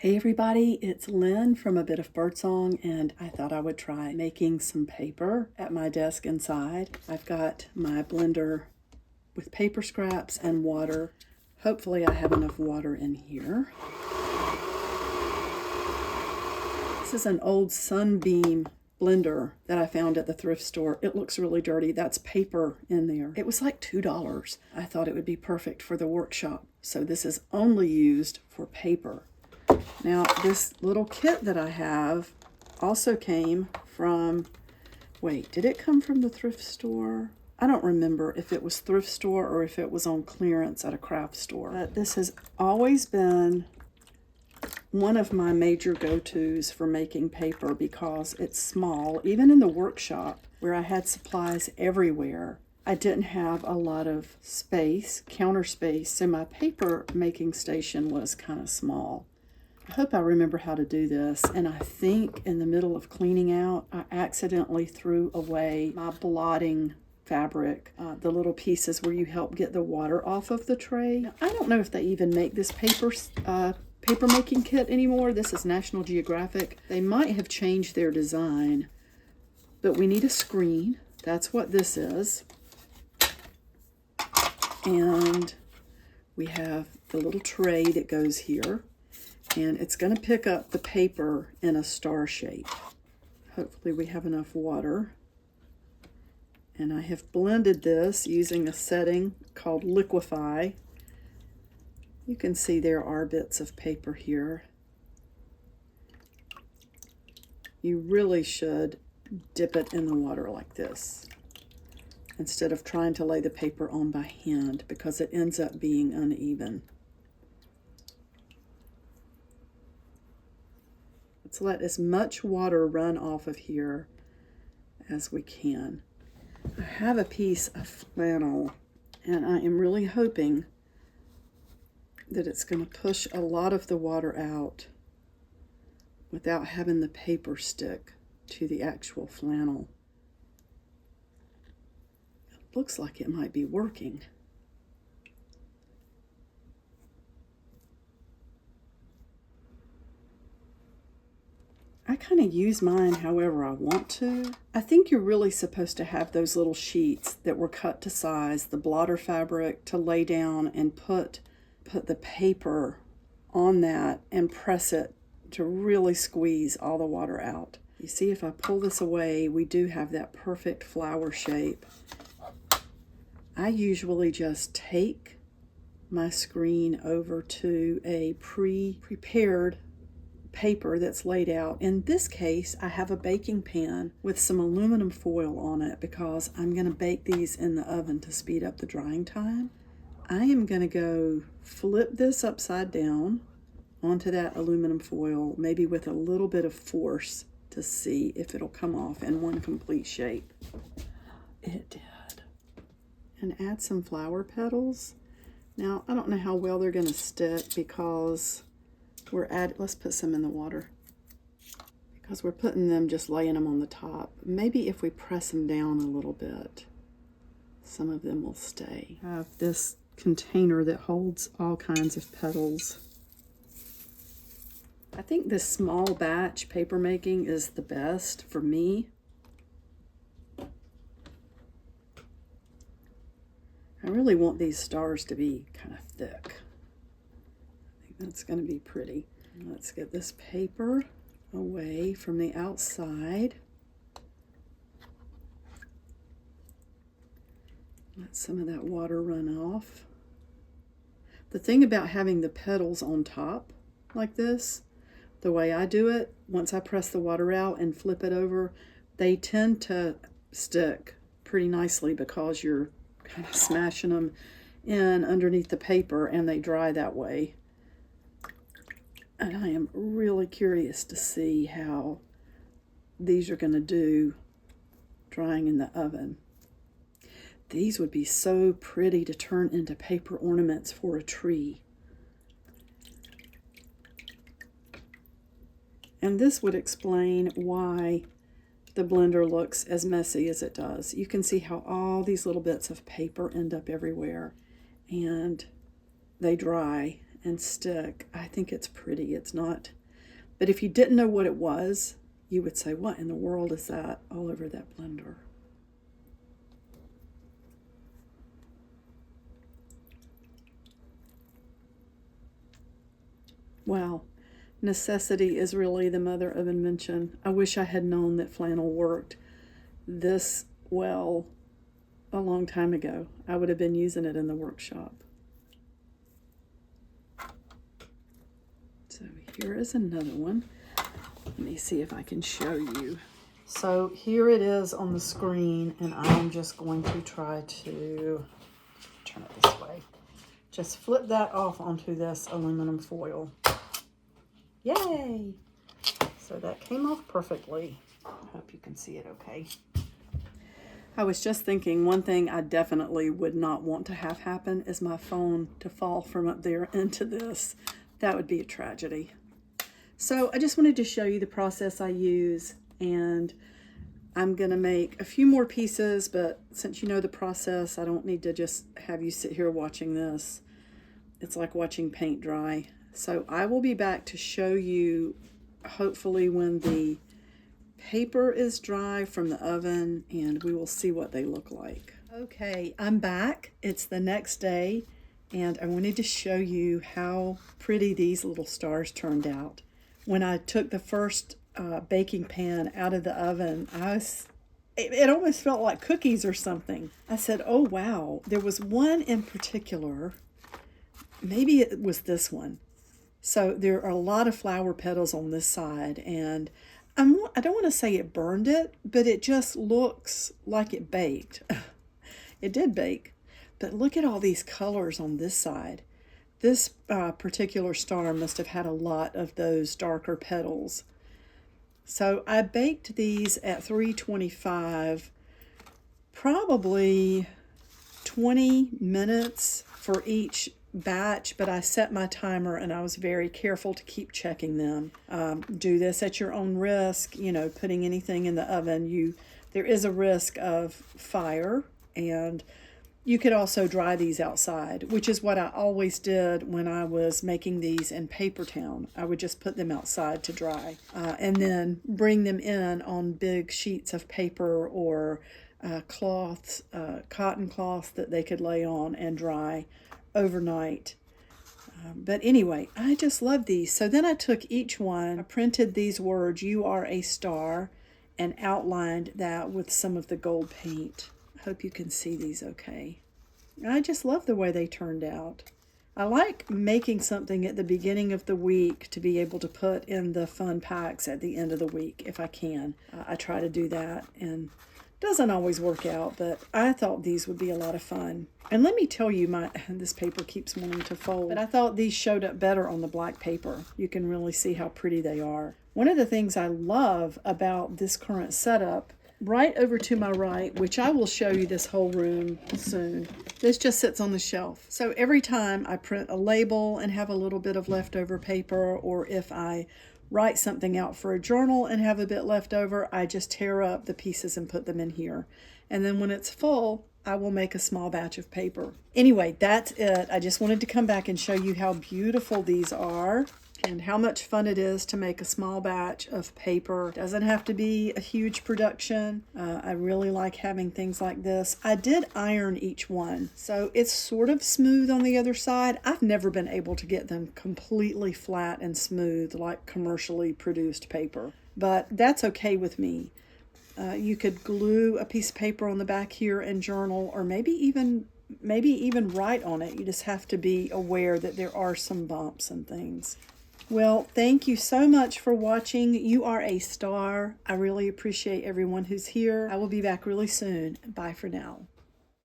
Hey everybody, it's Lynn from A Bit of Birdsong, and I thought I would try making some paper at my desk inside. I've got my blender with paper scraps and water. Hopefully I have enough water in here. This is an old Sunbeam blender that I found at the thrift store. It looks really dirty. That's paper in there. It was like $2. I thought it would be perfect for the workshop. So this is only used for paper. Now, this little kit that I have also came from, wait, did it come from the thrift store? I don't remember if it was thrift store or if it was on clearance at a craft store. But this has always been one of my major go-tos for making paper because it's small. Even in the workshop where I had supplies everywhere, I didn't have a lot of space, counter space, so my paper making station was kind of small. I hope I remember how to do this, and I think in the middle of cleaning out, I accidentally threw away my blotting fabric, the little pieces where you help get the water off of the tray. Now, I don't know if they even make this paper making kit anymore. This is National Geographic. They might have changed their design, but we need a screen. That's what this is. And we have the little tray that goes here. And it's going to pick up the paper in a star shape. Hopefully we have enough water. And I have blended this using a setting called Liquify. You can see there are bits of paper here. You really should dip it in the water like this instead of trying to lay the paper on by hand because it ends up being uneven. Let's let as much water run off of here as we can. I have a piece of flannel, and I am really hoping that it's going to push a lot of the water out without having the paper stick to the actual flannel. It looks like it might be working. I kind of use mine however I want to. I think you're really supposed to have those little sheets that were cut to size, the blotter fabric to lay down and put the paper on that and press it to really squeeze all the water out. You see, if I pull this away, we do have that perfect flower shape. I usually just take my screen over to a prepared paper that's laid out. In this case, I have a baking pan with some aluminum foil on it because I'm going to bake these in the oven to speed up the drying time. I am going to go flip this upside down onto that aluminum foil, maybe with a little bit of force to see if it'll come off in one complete shape. It did. And add some flower petals. Now, I don't know how well they're going to stick because let's put some in the water because we're putting them, just laying them on the top. Maybe if we press them down a little bit, some of them will stay. I have this container that holds all kinds of petals. I think this small batch paper making is the best for me. I really want these stars to be kind of thick. That's going to be pretty. Let's get this paper away from the outside. Let some of that water run off. The thing about having the petals on top like this, the way I do it, once I press the water out and flip it over, they tend to stick pretty nicely because you're kind of smashing them in underneath the paper and they dry that way. And I am really curious to see how these are going to do drying in the oven. These would be so pretty to turn into paper ornaments for a tree. And this would explain why the blender looks as messy as it does. You can see how all these little bits of paper end up everywhere and they dry and stick. I think it's pretty. It's not, but if you didn't know what it was, you would say, what in the world is that all over that blender? Wow. Necessity is really the mother of invention. I wish I had known that flannel worked this well a long time ago. I would have been using it in the workshop. So here is another one. Let me see if I can show you. So here it is on the screen, and I'm just going to try to turn it this way. Just flip that off onto this aluminum foil. Yay! So that came off perfectly. I hope you can see it okay. I was just thinking, one thing I definitely would not want to have happen is my phone to fall from up there into this. That would be a tragedy. So I just wanted to show you the process I use, and I'm going to make a few more pieces, but since you know the process, I don't need to just have you sit here watching this. It's like watching paint dry. So I will be back to show you, hopefully, when the paper is dry from the oven, and we will see what they look like. Okay, I'm back. It's the next day, and I wanted to show you how pretty these little stars turned out. When I took the first baking pan out of the oven, it almost felt like cookies or something. I said, oh wow. There was one in particular, maybe it was this one. So there are a lot of flower petals on this side, and I don't want to say it burned it, but it just looks like it baked. It did bake, but look at all these colors on this side. This particular star must have had a lot of those darker petals. So I baked these at 325, probably 20 minutes for each batch, but I set my timer and I was very careful to keep checking them. Do this at your own risk. You know, putting anything in the oven, there is a risk of fire, and you could also dry these outside, which is what I always did when I was making these in Papertown. I would just put them outside to dry, and then bring them in on big sheets of paper or cloths, cotton cloth that they could lay on and dry overnight. But anyway, I just love these. So then I took each one, I printed these words, "You are a star," and outlined that with some of the gold paint. I hope you can see these okay. I just love the way they turned out. I like making something at the beginning of the week to be able to put in the fun packs at the end of the week if I can. I try to do that, and doesn't always work out, but I thought these would be a lot of fun. And let me tell you, this paper keeps wanting to fold, but I thought these showed up better on the black paper. You can really see how pretty they are. One of the things I love about this current setup, right over to my right, which I will show you this whole room soon, this just sits on the shelf. So every time I print a label and have a little bit of leftover paper, or if I write something out for a journal and have a bit left over, I just tear up the pieces and put them in here. And then when it's full, I will make a small batch of paper. Anyway, that's it. I just wanted to come back and show you how beautiful these are and how much fun it is to make a small batch of paper. It doesn't have to be a huge production. I really like having things like this. I did iron each one, so it's sort of smooth on the other side. I've never been able to get them completely flat and smooth like commercially produced paper, but that's okay with me. You could glue a piece of paper on the back here and journal, or maybe even write on it. You just have to be aware that there are some bumps and things. Well, thank you so much for watching. You are a star. I really appreciate everyone who's here. I will be back really soon. Bye for now.